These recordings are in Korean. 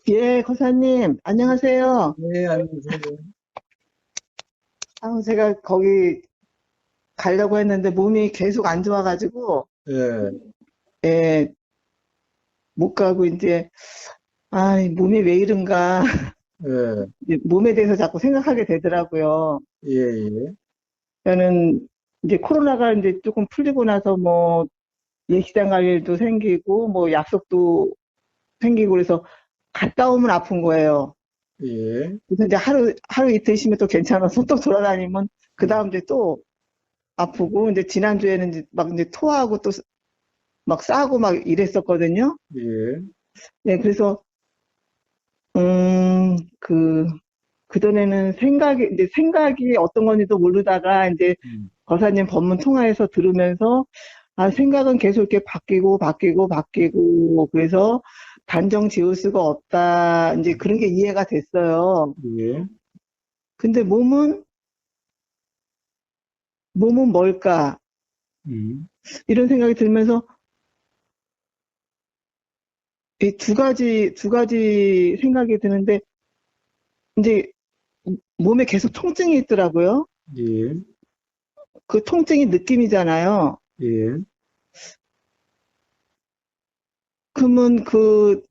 예, 거사님, 안녕하세요. 네, 안녕하세요. 제가 거기 가려고 했는데 몸이 계속 안 좋아가지고, 예, 예, 못 가고 이제, 이 몸이 왜 이런가. 예, 이제 몸에 대해서 자꾸 생각하게 되더라고요. 예, 예, 저는 이제 코로나가 이제 조금 풀리고 나서 뭐, 예식장 갈 일도 생기고, 뭐, 약속도 생기고 그래서 갔다 오면 아픈 거예요. 예, 그래서 이제 하루 이틀 쉬면 또 괜찮아서 또 돌아다니면, 그 음, 다음 주에 또 아프고, 이제 지난주에는 이제 토하고 또 막 싸고 막 이랬었거든요. 예, 네, 그래서, 그, 그전에는 이제 생각이 어떤 건지도 모르다가, 이제 음, 거사님 법문 통화에서 들으면서, 생각은 계속 이렇게 바뀌고, 그래서 단정 지을 수가 없다. 이제 그런 게 이해가 됐어요. 예, 근데 몸은 뭘까? 음, 이런 생각이 들면서, 이 두 가지 생각이 드는데, 이제 몸에 계속 통증이 있더라고요. 예, 그 통증이 느낌이잖아요. 예, 그러면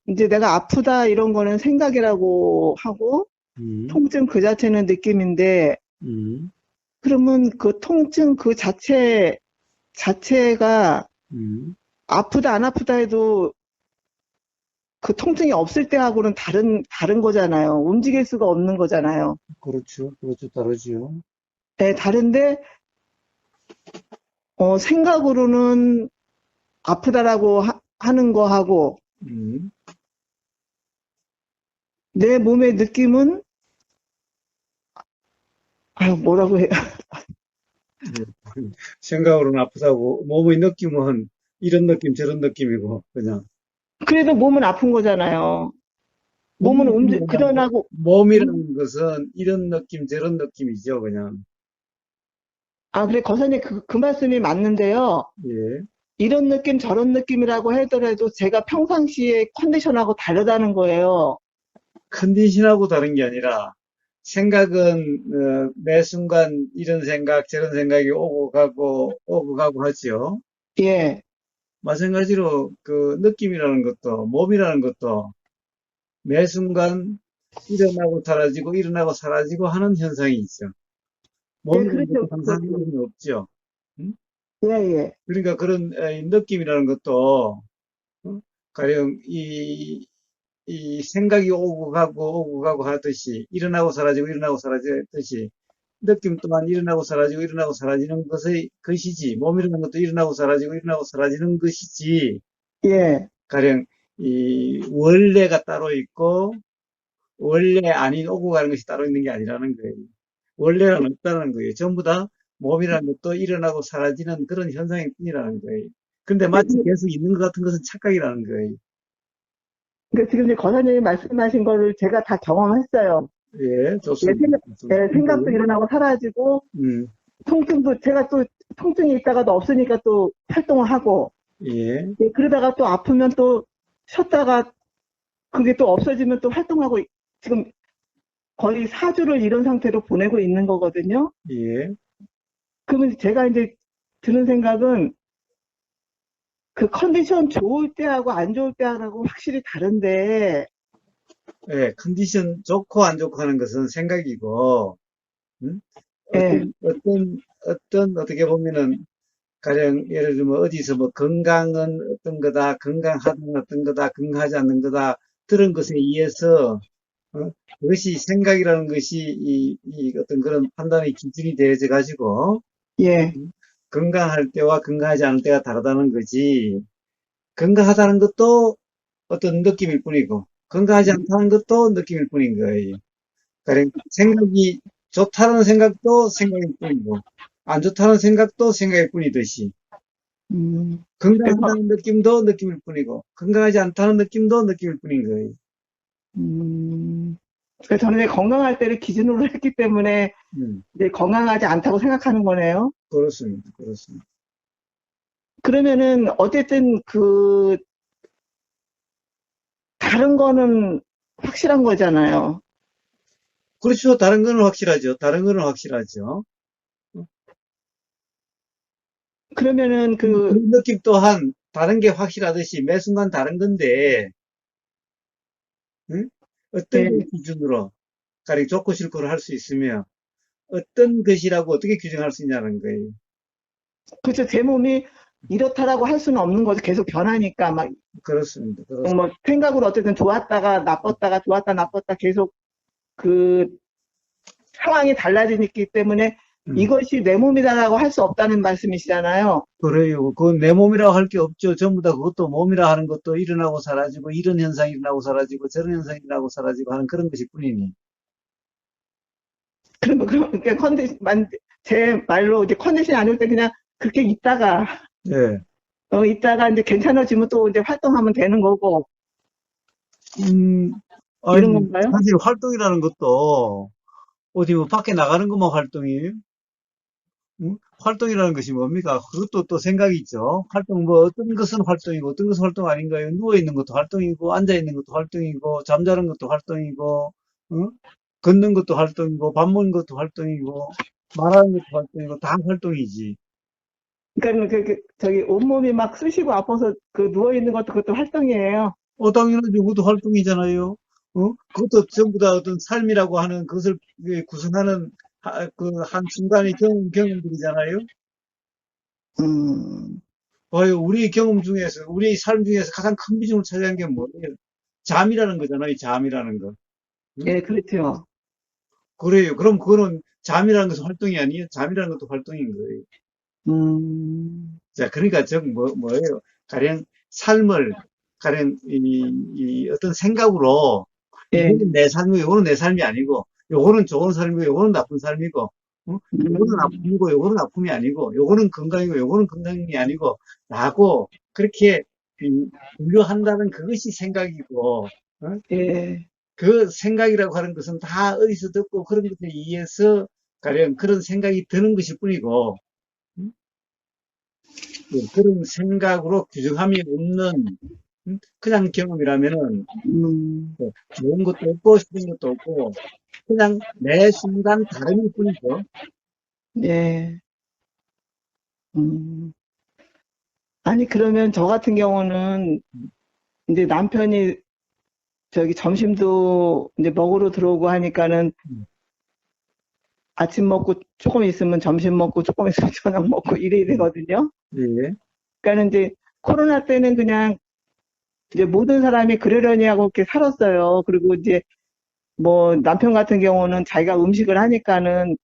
이제 내가 아프다 이런 거는 생각이라고 하고, 음, 통증 그 자체는 느낌인데, 음, 그러면 그 통증 자체가 음, 아프다 안 아프다 해도 그 통증이 없을 때하고는 다른 거잖아요. 움직일 수가 없는 거잖아요. 그렇죠, 그렇죠, 다르죠. 네, 다른데, 생각으로는 아프다라고 하는 거하고, 음, 내 몸의 느낌은, 뭐라고 해요? 예. 생각으로는 아프다고, 몸의 느낌은 이런 느낌, 저런 느낌이고, 그냥. 그래도 몸은 아픈 거잖아요. 몸은 몸이라는 그전하고, 음? 몸이라는 것은 이런 느낌, 저런 느낌이죠, 그냥. 그래, 거사님 그 말씀이 맞는데요. 예. 이런 느낌, 저런 느낌이라고 하더라도 제가 평상시에 컨디션하고 다르다는 거예요. 컨디션하고 다른 게 아니라 생각은 매 순간 이런 생각 저런 생각이 오고 가고 하지요. 예. 마찬가지로 그 느낌이라는 것도 몸이라는 것도 매 순간 일어나고 사라지고 일어나고 사라지고 하는 현상이 있죠. 예, 몸이라는 것도 그렇죠. 항상 그렇죠. 일은 없죠. 음? 예, 예. 그러니까 그런 느낌이라는 것도 가령 이 생각이 오고 가고 하듯이 일어나고 사라지고 일어나고 사라지듯이 느낌 또한 일어나고 사라지고 일어나고 사라지는 것이지 몸이라는 것도 일어나고 사라지고 일어나고 사라지는 것이지 예. 가령 이 원래가 따로 있고 원래 아닌 오고 가는 것이 따로 있는 게 아니라는 거예요. 원래는 없다는 거예요. 전부 다 몸이라는 것도 일어나고 사라지는 그런 현상일 뿐이라는 거예요. 근데 예, 마치 계속 있는 것 같은 것은 착각이라는 거예요. 그러니까 지금 이제 거사님이 말씀하신 거를 제가 다 경험했어요. 예, 예, 좋습니다. 좋습니다. 생각도 근데요, 일어나고 사라지고, 음, 통증도 제가 또 통증이 있다가도 없으니까 또 활동을 하고, 예, 예, 그러다가 또 아프면 또 쉬었다가 그게 또 없어지면 또 활동하고, 지금 거의 4주를 이런 상태로 보내고 있는 거거든요. 예. 그러면 제가 이제 드는 생각은 그 컨디션 좋을 때하고 안 좋을 때하고 확실히 다른데, 예, 컨디션 좋고 안 좋고 하는 것은 생각이고, 음? 예, 어떻게 보면은, 가령, 예를 들면, 어디서 뭐, 건강은 어떤 거다, 건강하다는 어떤 거다, 건강하지 않는 거다, 들은 것에 의해서, 그것이 생각이라는 것이 이 어떤 그런 판단의 기준이 되어져 가지고, 예, 건강할 때와 건강하지 않을 때가 다르다는 거지, 건강하다는 것도 어떤 느낌일 뿐이고, 건강하지 않다는 것도 느낌일 뿐인 거예요. 가령 생각이 좋다는 생각도 생각일 뿐이고 안 좋다는 생각도 생각일 뿐이듯이 음, 그래서, 건강하다는 느낌도 느낌일 뿐이고 건강하지 않다는 느낌도 느낌일 뿐인 거예요. 음, 그래서 저는 이제 건강할 때를 기준으로 했기 때문에 음, 이제 건강하지 않다고 생각하는 거네요. 그렇습니다. 그렇습니다. 그러면은 어쨌든 다른 거는 확실한 거잖아요. 그렇죠. 다른 거는 확실하죠. 다른 거는 확실하죠. 그러면은 그 느낌 또한 다른 게 확실하듯이 매 순간 다른 건데, 응? 어떤 예, 걸 기준으로 가령 좋고 싫고를 할 수 있으며, 어떤 것이라고 어떻게 규정할 수 있냐는 거예요. 그렇죠. 제 몸이 이렇다라고 할 수는 없는 거죠. 계속 변하니까 막 그렇습니다. 그렇습니다. 뭐 생각으로 어쨌든 좋았다가 나빴다가 좋았다 나빴다 계속 그 상황이 달라지기 때문에 음, 이것이 내 몸이다라고 할 수 없다는 말씀이시잖아요. 그래요. 그건 내 몸이라고 할 게 없죠. 전부 다 그것도 몸이라 하는 것도 일어나고 사라지고, 이런 현상이 일어나고 사라지고, 저런 현상이 일어나고 사라지고 하는 그런 것일 뿐이니. 그러니까 제 말로 이제 컨디션이 안 좋을 때 그냥 그렇게 예. 있다가 이제 괜찮아지면 또 이제 활동하면 되는 거고, 음, 이런 아니, 건가요? 사실 활동이라는 것도 어디 뭐 밖에 나가는 것만 활동이에요? 응? 활동이라는 것이 뭡니까? 그것도 또 생각이 있죠. 활동, 뭐, 어떤 것은 활동이고, 어떤 것은 활동 아닌가요? 누워있는 것도 활동이고, 앉아있는 것도 활동이고, 잠자는 것도 활동이고, 응? 걷는 것도 활동이고, 밥 먹는 것도 활동이고, 말하는 것도 활동이고, 다 활동이지. 그러니까 저기 온몸이 막 쑤시고 아파서 그 누워 있는 것도 그것도 활동이에요. 당연하죠. 그것도 활동이잖아요. 그것도 전부 다 어떤 삶이라고 하는 그것을 구성하는 그 한순간의 경험들이잖아요. 음, 봐요. 우리 경험 중에서, 우리 삶 중에서 가장 큰 비중을 차지한 게 뭐예요? 잠이라는 거잖아요. 잠이라는 거. 응? 예, 그렇죠. 그래요. 그럼 그거는 잠이라는 것은 활동이 아니에요? 잠이라는 것도 활동인 거예요. 음, 자, 그러니까 뭐예요? 가령 삶을, 가령 어떤 생각으로 예, 이거는 내 삶이고, 이거는 내 삶이 아니고, 요거는 좋은 삶이고, 요거는 나쁜 삶이고, 요거는 음, 아픔이고, 요거는 아픔이 아니고, 요거는 건강이고, 요거는 건강이 아니고, 라고, 그렇게 분류한다는 그것이 생각이고, 어? 예, 그 생각이라고 하는 것은 다 어디서 듣고 그런 것에 의해서 가령 그런 생각이 드는 것일 뿐이고, 음? 그런 생각으로 규정함이 없는, 그냥 경험이라면은, 음, 좋은 것도 없고, 싫은 것도 없고, 그냥 매 순간 다름일 뿐이죠. 예, 음. 아니, 그러면 저 같은 경우는 이제 남편이 저기 점심도 이제 먹으러 들어오고 하니까는 음, 아침 먹고 조금 있으면 점심 먹고 조금 있으면 저녁 먹고 이래야 음, 되거든요. 예, 그러니까는 이제 코로나 때는 그냥 이제 모든 사람이 그러려니 하고 이렇게 살았어요. 그리고 이제 뭐 남편 같은 경우는 자기가 음식을 하니까는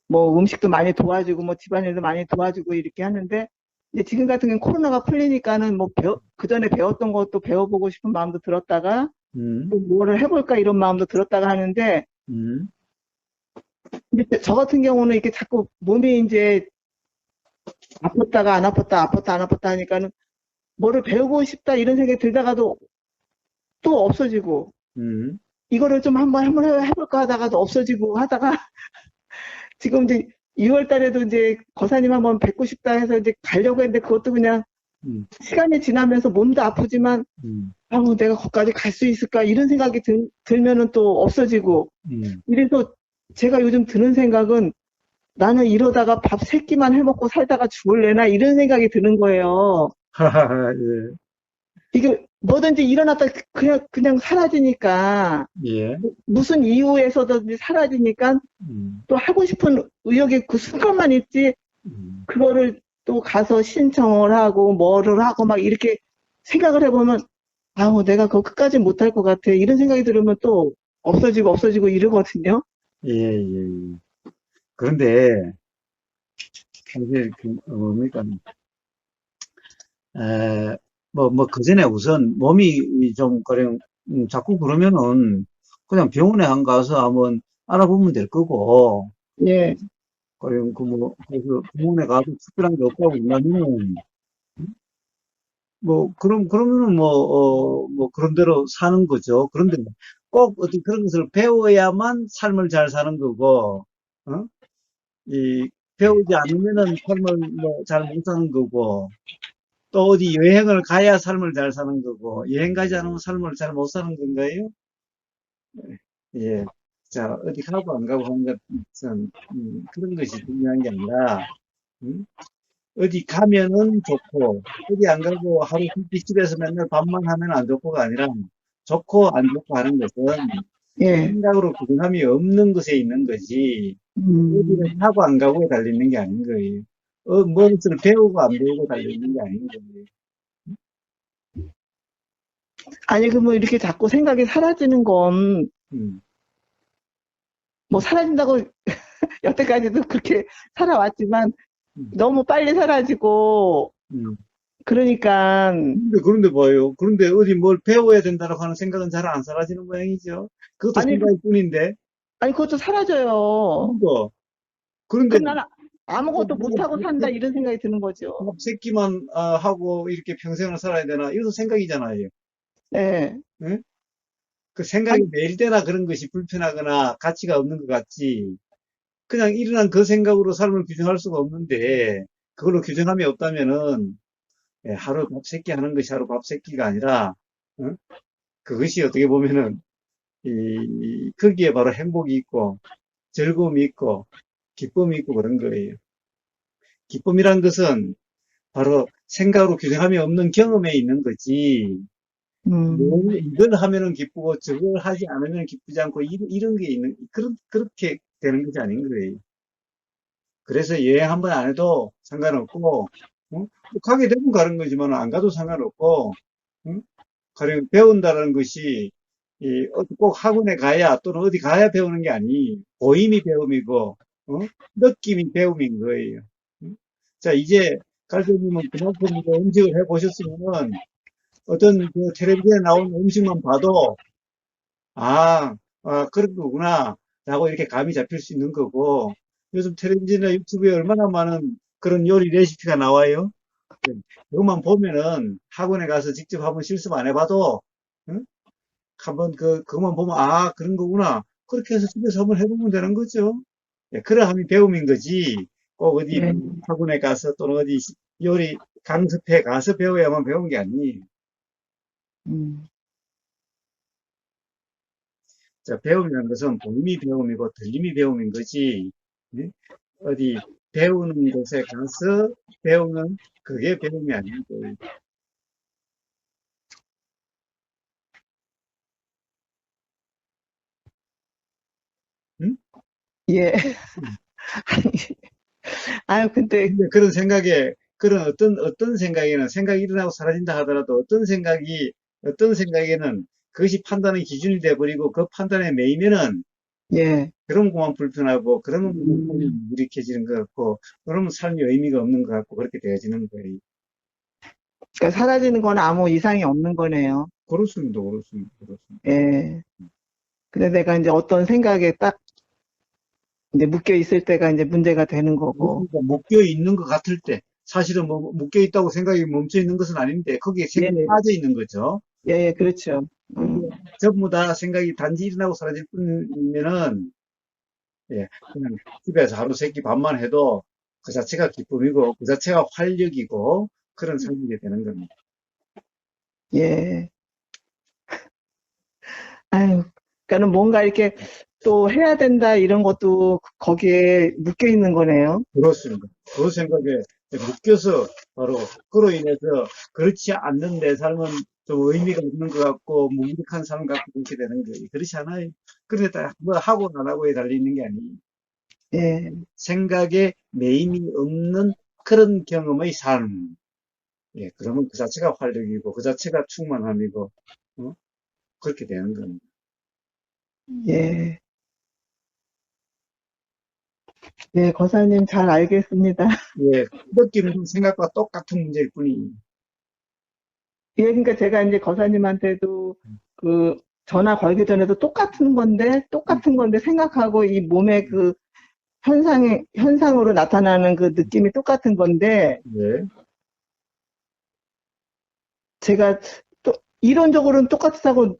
뭐 음식도 많이 도와주고 뭐 집안일도 많이 도와주고 이렇게 하는데 이제 지금 같은 경우는 코로나가 풀리니까는 뭐 그 전에 배웠던 것도 배워보고 싶은 마음도 들었다가 음, 또 뭐를 해볼까 이런 마음도 들었다가 하는데 음, 이제 저 같은 경우는 이렇게 자꾸 몸이 이제 아팠다가 안 아팠다 아팠다 안 아팠다 하니까는 뭐를 배우고 싶다 이런 생각이 들다가도 또 없어지고 음, 이거를 좀 한번 해볼까 하다가도 없어지고 하다가 지금 이제 2월 달에도 이제 거사님 한번 뵙고 싶다 해서 이제 가려고 했는데 그것도 그냥 음, 시간이 지나면서 몸도 아프지만 음, 아우 내가 거기까지 갈 수 있을까 이런 생각이 들면은 또 없어지고 음. 이래서 제가 요즘 드는 생각은 나는 이러다가 밥 세 끼만 해먹고 살다가 죽을래나 이런 생각이 드는 거예요. 하하하, 예, 이게 뭐든지 일어났다 그냥 사라지니까 예, 무슨 이유에서든지 사라지니까 음, 또 하고 싶은 의욕이 그 순간만 있지 음, 그거를 또 가서 신청을 하고 뭐를 하고 막 이렇게 생각을 해보면 아우 내가 그거 끝까지 못할 것 같아 이런 생각이 들으면 또 없어지고 이러거든요. 예, 예. 예. 그런데, 사실, 뭡니까, 에, 그 전에 우선 몸이 좀, 가령, 자꾸 그러면은, 그냥 병원에 한 가서 한번 알아보면 될 거고, 예, 가령, 그래서 병원에 가서 특별한 게 없다고 그러면은, 그러면은 그런 대로 사는 거죠. 그런데 꼭 어떤 그런 것을 배워야만 삶을 잘 사는 거고, 어? 배우지 않으면은 삶을 잘 못 사는 거고, 또 어디 여행을 가야 삶을 잘 사는 거고, 여행 가지 않으면 삶을 잘 못 사는 건가요? 예. 자, 어디 가고 안 가고 하는 것은, 그런 것이 중요한 게 아니라, 음? 어디 가면은 좋고, 어디 안 가고 하루 묵기 집에서 맨날 밥만 하면 안 좋고가 아니라, 좋고 안 좋고 하는 것은 예. 생각으로 구분함이 없는 것에 있는 거지, 어디를 음. 가고 안 가고에 달리는 게 아닌 거예요. 무엇을 배우고 안 배우고 달리는 게 아닌 거예요. 아니, 그 뭐 이렇게 자꾸 생각이 사라지는 건, 음, 뭐 사라진다고 여태까지도 그렇게 살아왔지만 음, 너무 빨리 사라지고, 음. 그러니까, 그런데 뭐예요? 그런데 어디 뭘 배워야 된다고 하는 생각은 잘 안 사라지는 모양이죠. 그것도 아니, 생각일 뿐인데, 아니, 그것도 사라져요. 그거. 그런데, 그럼 나는 아무것도 못하고 산다, 이런 생각이 드는 거죠. 밥 새끼만 하고 이렇게 평생을 살아야 되나? 이것도 생각이잖아요. 예. 응? 그 생각이 아니, 매일 때나 그런 것이 불편하거나 가치가 없는 것 같지. 그냥 일어난 그 생각으로 삶을 규정할 수가 없는데, 그걸로 규정함이 없다면은, 하루 밥 새끼 하는 것이 하루 밥 새끼가 아니라, 응? 그것이 어떻게 보면은, 거기에 바로 행복이 있고, 즐거움이 있고, 기쁨이 있고 그런 거예요. 기쁨이란 것은 바로 생각으로 규정함이 없는 경험에 있는 거지. 음, 이걸 하면은 기쁘고 저걸 하지 않으면 기쁘지 않고 이런 게 있는, 그렇게 되는 것이 아닌 거예요. 그래서 여행 한번 안 해도 상관없고, 뭐 가게 되면 가는 거지만 안 가도 상관없고, 응? 가령 배운다는 것이 꼭 학원에 가야 또는 어디 가야 배우는 게 아니, 보임이 배움이고, 느낌이 배움인 거예요. 응? 자, 이제 갈대님은 그만큼 이제 음식을 해 보셨으면은 어떤 그 텔레비전에 나온 음식만 봐도 그런 거구나 라고 이렇게 감이 잡힐 수 있는 거고, 요즘 텔레비전이나 유튜브에 얼마나 많은 그런 요리 레시피가 나와요. 그것만 보면은 학원에 가서 직접 한번 실습 안 해봐도 응? 한번 그것만 보면 그런 거구나, 그렇게 해서 집에서 한번 해보면 되는 거죠. 그러함이 배움인 거지, 꼭 어디 예. 뭐 학원에 가서 또는 어디 요리 강습해 가서 배워야만 배운 게 아니에요. 음, 자, 배움이라는 것은 보임이 배움이고 들림이 배움인 거지. 예? 어디 배우는 곳에 가서 배우는 그게 배움이 아닌 거예요. 응? 예. 음. 아유, 근데, 근데 그런 생각에, 그런 어떤 생각에는 생각이 일어나고 사라진다 하더라도 어떤 생각에는 그것이 판단의 기준이 돼버리고 그 판단에 매이면은 예. 그런 것만 불편하고 그러면 그냥 삶이 음, 무익해지는 것 같고 그러면 삶이 의미가 없는 것 같고 그렇게 되어지는 거예요. 그러니까 사라지는 건 아무 이상이 없는 거네요. 그렇습니다. 그렇습니다. 그렇습니다. 예. 근데 내가 이제 어떤 생각에 딱 이제 묶여 있을 때가 이제 문제가 되는 거고. 그러니까 묶여 있는 것 같을 때, 사실은 뭐 묶여 있다고 생각이 멈춰 있는 것은 아닌데, 거기에 예, 생각이 빠져 있는 거죠. 예, 예, 그렇죠. 그게 전부 다 생각이 단지 일어나고 사라질 뿐이면은, 그냥 집에서 하루 세끼 밥만 해도 그 자체가 기쁨이고, 그 자체가 활력이고, 그런 삶이게 되는 겁니다. 예. 아유, 그러니까는 뭔가 이렇게 또 해야 된다 이런 것도 거기에 묶여 있는 거네요. 그렇습니다. 그 생각에 묶여서 바로 그로 인해서 그렇지 않는 내 삶은 좀 의미가 없는 것 같고 무기력한 삶 같고 그렇게 되는 거예요. 그렇지 않아요. 그러니까 뭐 하고 안 하고에 달리는 게 아니에요. 예, 생각에 매임이 없는 그런 경험의 삶. 그러면 그 자체가 활력이고 그 자체가 충만함이고 어? 그렇게 되는 겁니다. 예, 예, 거사님 잘 알겠습니다. 느낌은 생각과 똑같은 문제일 뿐이에요. 예, 그러니까 제가 이제 거사님한테도 그 전화 걸기 전에도 똑같은 건데 생각하고 이 몸의 그 현상으로 나타나는 그 느낌이 똑같은 건데 예. 제가 또 이론적으로는 똑같다고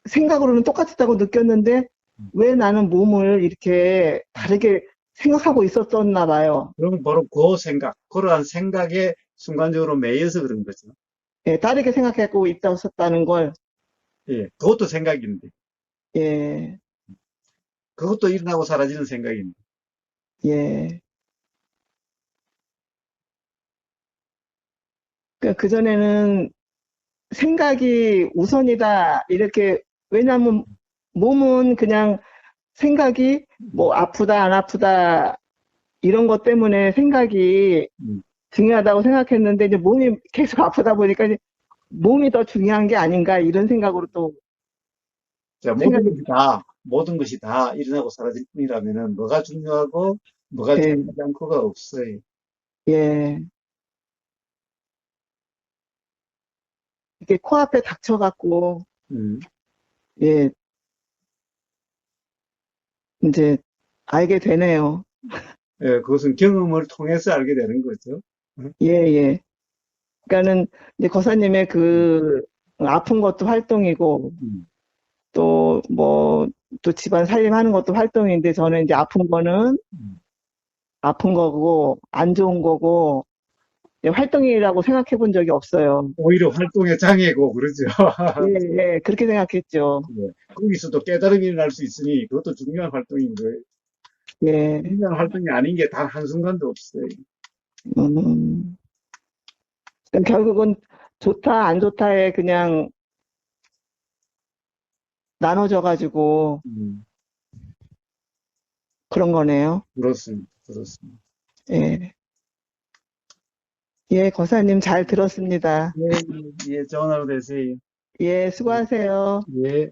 생각으로는 똑같다고 느꼈는데 왜 나는 몸을 이렇게 다르게 생각하고 있었었나 봐요. 그러면 바로 그 생각, 그러한 생각에 순간적으로 매여서 그런 거죠. 예, 다르게 생각하고 있었다는 걸, 그것도 생각인데. 예, 그것도 일어나고 사라지는 생각입니다. 예. 그러니까 그전에는 생각이 우선이다, 이렇게, 왜냐하면 몸은 그냥 생각이 뭐 아프다, 안 아프다, 이런 것 때문에 생각이 음. 중요하다고 생각했는데, 이제 몸이 계속 아프다 보니까 이제 몸이 더 중요한 게 아닌가, 이런 생각으로 또 자, 생각이, 모든 것이 다 일어나고 사라질 뿐이라면은 뭐가 중요하고 뭐가 예, 중요하지 않고가 없어요. 예. 이게 코앞에 닥쳐갖고, 음. 예, 이제 알게 되네요. 예, 그것은 경험을 통해서 알게 되는 거죠. 음. 예, 예. 그러니까는 이제 거사님의 음. 그 아픈 것도 활동이고, 음. 또 뭐, 또 집안 살림하는 것도 활동인데, 저는 이제 아픈 거는 음. 아픈 거고, 안 좋은 거고, 이제 활동이라고 생각해 본 적이 없어요. 오히려 활동의 장애고 그러죠. 예, 예, 그렇게 생각했죠. 예. 거기서도 깨달음이 일어날 수 있으니 그것도 중요한 활동인 거예요. 예, 중요한 활동이 아닌 게 단 한순간도 없어요. 음, 결국은 좋다, 안 좋다에 그냥 나눠져가지고 음. 그런 거네요. 그렇습니다. 그렇습니다. 예, 예, 거사님 잘 들었습니다. 예, 예, 좋은 하루 되세요. 예, 수고하세요. 예.